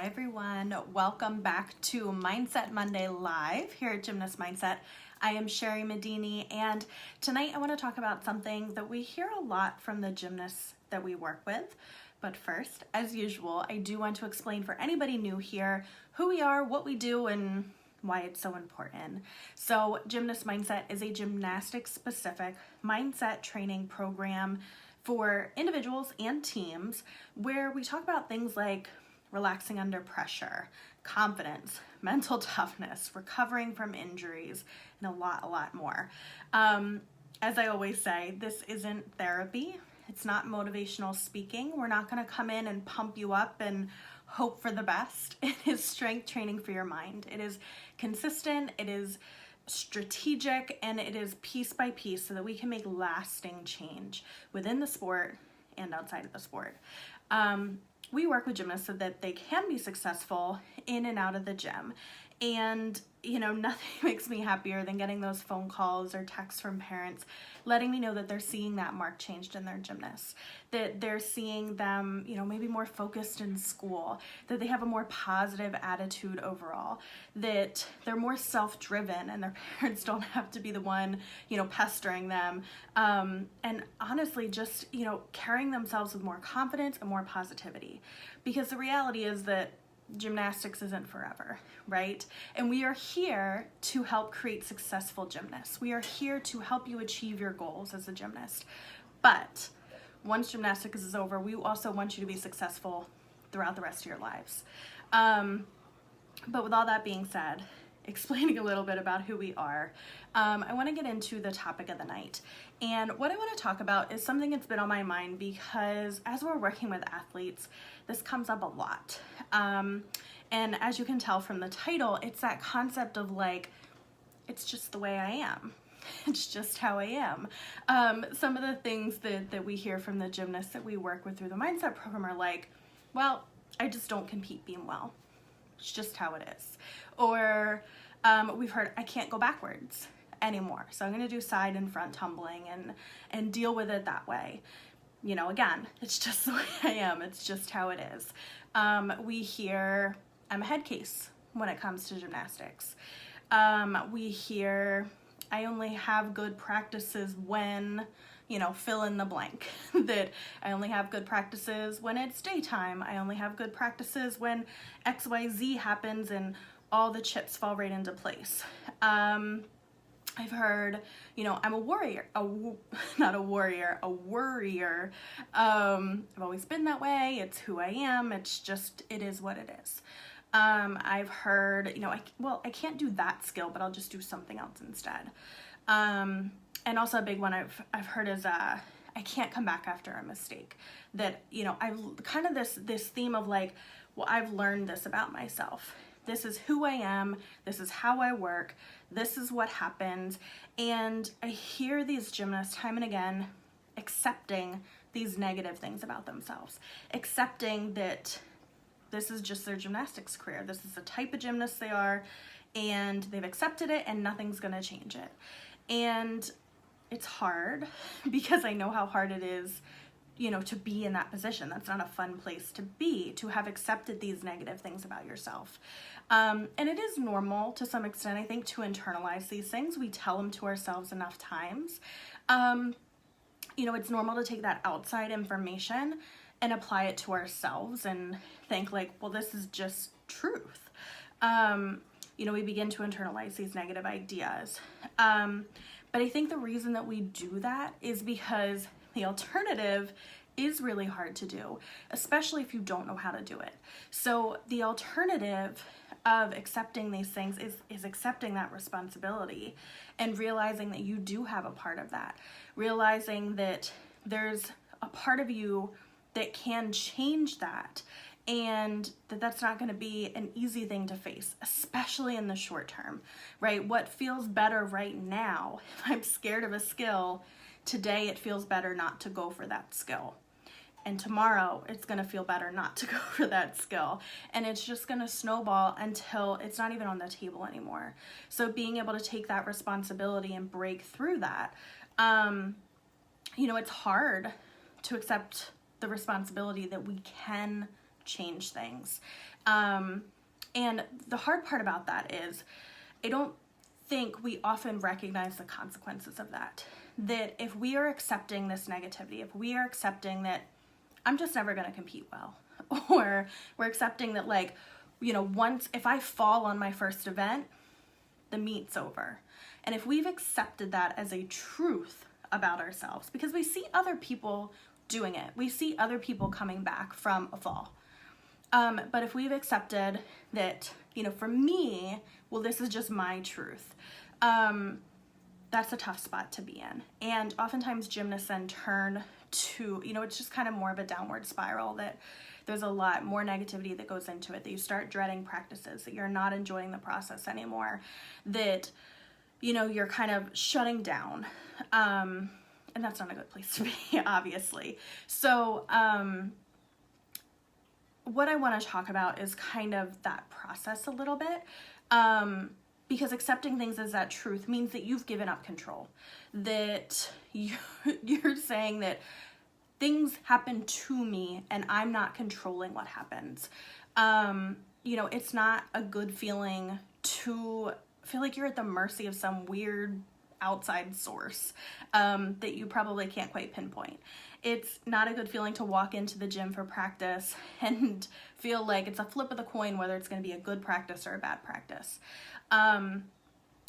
everyone. Welcome back to Mindset Monday Live here at Gymnast Mindset. I am Sherry Medini, and tonight I want to talk about something that we hear a lot from the gymnasts that we work with. But first, as usual, I do want to explain for anybody new here who we are, what we do, and why it's so important. So Gymnast Mindset is a gymnastics-specific mindset training program for individuals and teams where we talk about things like relaxing under pressure, confidence, mental toughness, recovering from injuries, and a lot more. As I always say, this isn't therapy. It's not motivational speaking. We're not going to come in and pump you up and hope for the best. It is strength training for your mind. It is consistent, it is strategic, and it is piece by piece so that we can make lasting change within the sport and outside of the sport. We work with gymnasts so that they can be successful in and out of the gym. And, nothing makes me happier than getting those phone calls or texts from parents letting me know that they're seeing that mark changed in their gymnasts, that they're seeing them, maybe more focused in school, that they have a more positive attitude overall, that they're more self-driven and their parents don't have to be the one, pestering them. And honestly, just, carrying themselves with more confidence and more positivity. Because the reality is that gymnastics isn't forever, right? And we are here to help create successful gymnasts. We are here to help you achieve your goals as a gymnast. But once gymnastics is over, we also want you to be successful throughout the rest of your lives. But with all that being said, explaining a little bit about who we are, I want to get into the topic of the night. And what I want to talk about is something that's been on my mind because as we're working with athletes, this comes up a lot. And as you can tell from the title, it's that concept of it's just the way I am. It's just how I am. Some of the things that we hear from the gymnasts that we work with through the mindset program are well, I just don't compete being well. It's just how it is. Or we've heard, I can't go backwards anymore. So I'm going to do side and front tumbling and deal with it that way. Again, it's just the way I am. It's just how it is. We hear, I'm a head case when it comes to gymnastics. We hear, I only have good practices when, fill in the blank. That I only have good practices when it's daytime. I only have good practices when XYZ happens and all the chips fall right into place. I've heard, I'm a warrior, not a warrior, a worrier. I've always been that way. It's who I am. It's just, it is what it is. I've heard, I can't do that skill, but I'll just do something else instead. And also a big one I've heard is, I can't come back after a mistake. That, I've kind of this theme of I've learned this about myself. This is who I am. This is how I work. This is what happens. And I hear these gymnasts time and again accepting these negative things about themselves, accepting that this is just their gymnastics career. This is the type of gymnast they are, and they've accepted it and nothing's gonna change it. And it's hard because I know how hard it is to be in that position. That's not a fun place to be, to have accepted these negative things about yourself. And it is normal to some extent, I think, to internalize these things. We tell them to ourselves enough times. It's normal to take that outside information and apply it to ourselves and think well, this is just truth. We begin to internalize these negative ideas. But I think the reason that we do that is because the alternative is really hard to do, especially if you don't know how to do it. So the alternative of accepting these things is accepting that responsibility and realizing that you do have a part of that, realizing that there's a part of you that can change that, and that's not going to be an easy thing to face, especially in the short term, right? What feels better right now, if I'm scared of a skill, today it feels better not to go for that skill. And tomorrow it's going to feel better not to go for that skill. And it's just going to snowball until it's not even on the table anymore. So being able to take that responsibility and break through that, it's hard to accept the responsibility that we can change things. And the hard part about that is I don't think we often recognize the consequences of that. That if we are accepting this negativity, if we are accepting that I'm just never going to compete well, or we're accepting that, like, you know, once if I fall on my first event, the meet's over. And if we've accepted that as a truth about ourselves, because we see other people doing it, we see other people coming back from a fall. But if we've accepted that, you know, for me, well, this is just my truth, that's a tough spot to be in. And oftentimes gymnasts then turn to, you know, it's just kind of more of a downward spiral, that there's a lot more negativity that goes into it, that you start dreading practices, that you're not enjoying the process anymore, that, you know, you're kind of shutting down. And that's not a good place to be, obviously. So, what I want to talk about is kind of that process a little bit, because accepting things as that truth means that you've given up control, that you're saying that things happen to me and I'm not controlling what happens. You know, it's not a good feeling to feel like you're at the mercy of some weird outside source that you probably can't quite pinpoint. It's not a good feeling to walk into the gym for practice and feel like it's a flip of the coin whether it's going to be a good practice or a bad practice.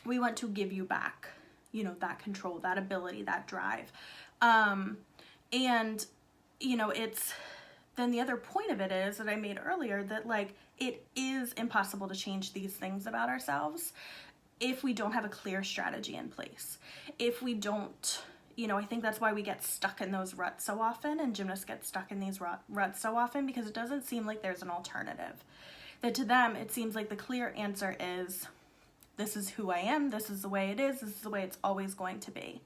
We want to give you back, you know, that control, that ability, that drive. And, you know, then the other point of it is that I made earlier, that, like, it is impossible to change these things about ourselves if we don't have a clear strategy in place. If we don't, you know, I think that's why we get stuck in those ruts so often, and gymnasts get stuck in these ruts so often, because it doesn't seem like there's an alternative. That to them, it seems like the clear answer is, this is who I am, this is the way it is, this is the way it's always going to be.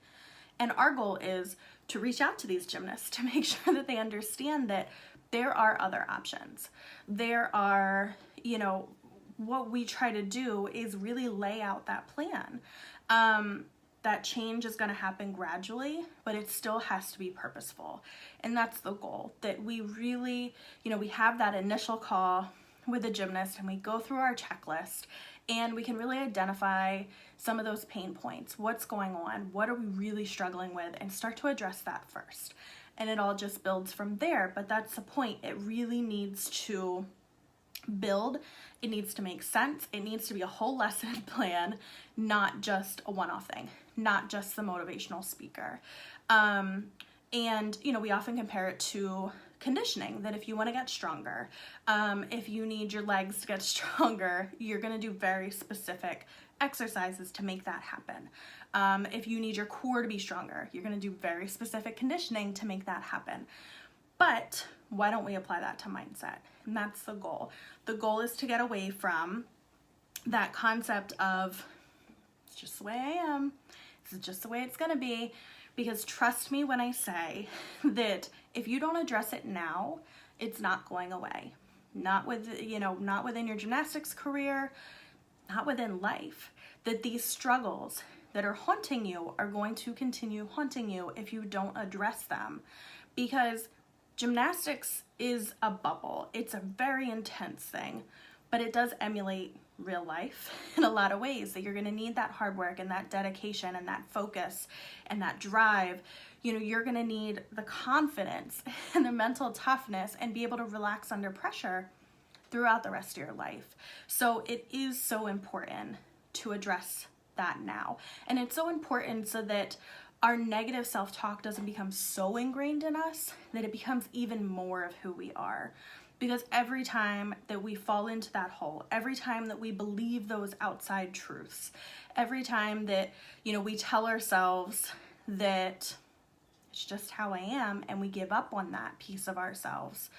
And our goal is to reach out to these gymnasts to make sure that they understand that there are other options. There are, you know, what we try to do is really lay out that plan. That change is going to happen gradually, but it still has to be purposeful. And that's the goal, that we really, you know, we have that initial call with the gymnast and we go through our checklist and we can really identify some of those pain points. What's going on? What are we really struggling with? And start to address that first. And it all just builds from there. But that's the point. It really needs to build. It needs to make sense. It needs to be a whole lesson plan, not just a one-off thing, not just the motivational speaker. And, you know, we often compare it to conditioning, that if you want to get stronger, if you need your legs to get stronger, you're going to do very specific exercises to make that happen. If you need your core to be stronger, you're going to do very specific conditioning to make that happen. But why don't we apply that to mindset? And that's the goal. The goal is to get away from that concept of, it's just the way I am, this is just the way it's going to be. Because trust me when I say that if you don't address it now, it's not going away. Not within your gymnastics career, not within life. That these struggles that are haunting you are going to continue haunting you if you don't address them. Because gymnastics is a bubble. It's a very intense thing, but it does emulate real life in a lot of ways, that you're going to need that hard work and that dedication and that focus and that drive. You know, you're going to need the confidence and the mental toughness and be able to relax under pressure throughout the rest of your life. So it is so important to address that now. And it's so important so that our negative self-talk doesn't become so ingrained in us that it becomes even more of who we are. Because every time that we fall into that hole, every time that we believe those outside truths, every time that, you know, we tell ourselves that it's just how I am, and we give up on that piece of ourselves,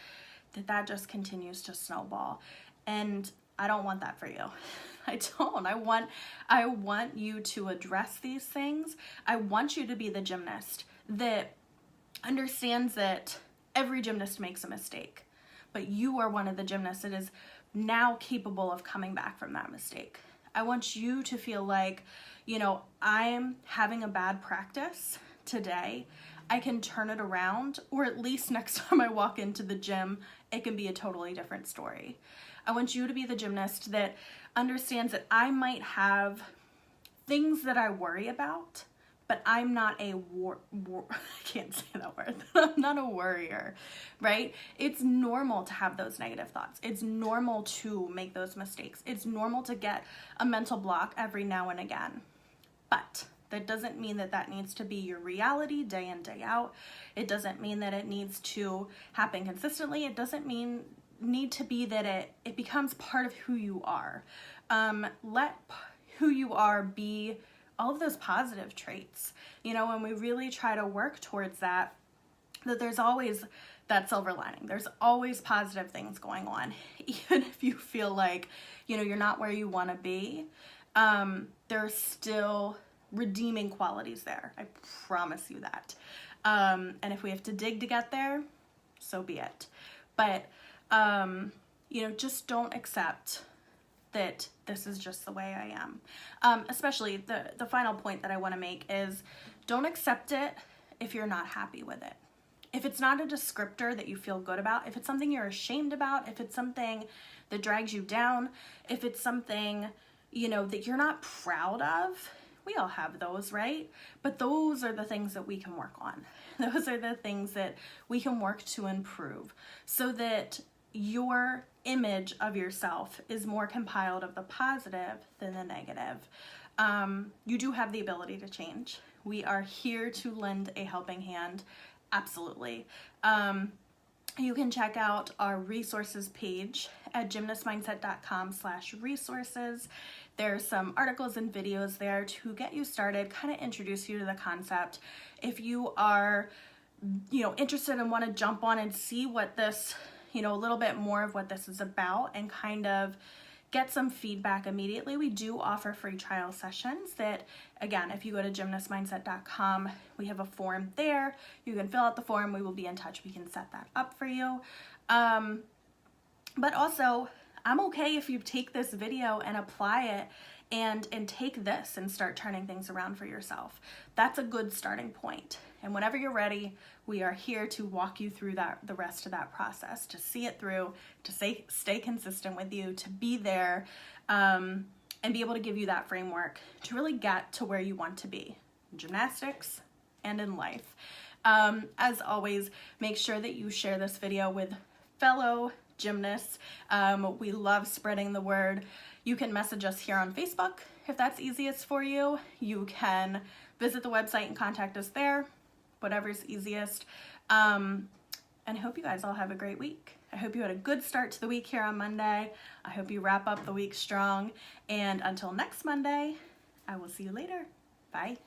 that just continues to snowball. And I don't want that for you. I don't. I want you to address these things. I want you to be the gymnast that understands that every gymnast makes a mistake. But you are one of the gymnasts that is now capable of coming back from that mistake. I want you to feel like, you know, I'm having a bad practice today. I can turn it around, or at least next time I walk into the gym, it can be a totally different story. I want you to be the gymnast that understands that I might have things that I worry about, but I'm not a I can't say that word. I'm not a worrier, right? It's normal to have those negative thoughts. It's normal to make those mistakes. It's normal to get a mental block every now and again. But that doesn't mean that that needs to be your reality day in, day out. It doesn't mean that it needs to happen consistently. It doesn't need to be that it becomes part of who you are. Let who you are be all of those positive traits. You know, when we really try to work towards that there's always that silver lining. There's always positive things going on. Even if you feel like, you know, you're not where you want to be, there's still redeeming qualities there. I promise you that. And if we have to dig to get there, so be it. But, you know, just don't accept that this is just the way I am. Especially the final point that I want to make is don't accept it if you're not happy with it. If it's not a descriptor that you feel good about, if it's something you're ashamed about, if it's something that drags you down, if it's something, you know, that you're not proud of, we all have those, right? But those are the things that we can work on. Those are the things that we can work to improve so that your image of yourself is more compiled of the positive than the negative. You do have the ability to change. We are here to lend a helping hand. Absolutely. You can check out our resources page at gymnastmindset.com/resources. There's some articles and videos there to get you started, kind of introduce you to the concept. If you are, you know, interested and want to jump on and see what this, you know, a little bit more of what this is about and kind of get some feedback immediately, we do offer free trial sessions that, again, if you go to gymnastmindset.com, we have a form there. You can fill out the form. We will be in touch. We can set that up for you. But also, I'm okay if you take this video and apply it and take this and start turning things around for yourself. That's a good starting point. And whenever you're ready, we are here to walk you through the rest of that process, to see it through, to stay consistent with you, to be there, and be able to give you that framework to really get to where you want to be in gymnastics and in life. As always, make sure that you share this video with fellow gymnasts. We love spreading the word. You can message us here on Facebook if that's easiest for you. You can visit the website and contact us there, whatever's easiest. And I hope you guys all have a great week. I hope you had a good start to the week here on Monday. I hope you wrap up the week strong. And until next Monday, I will see you later. Bye.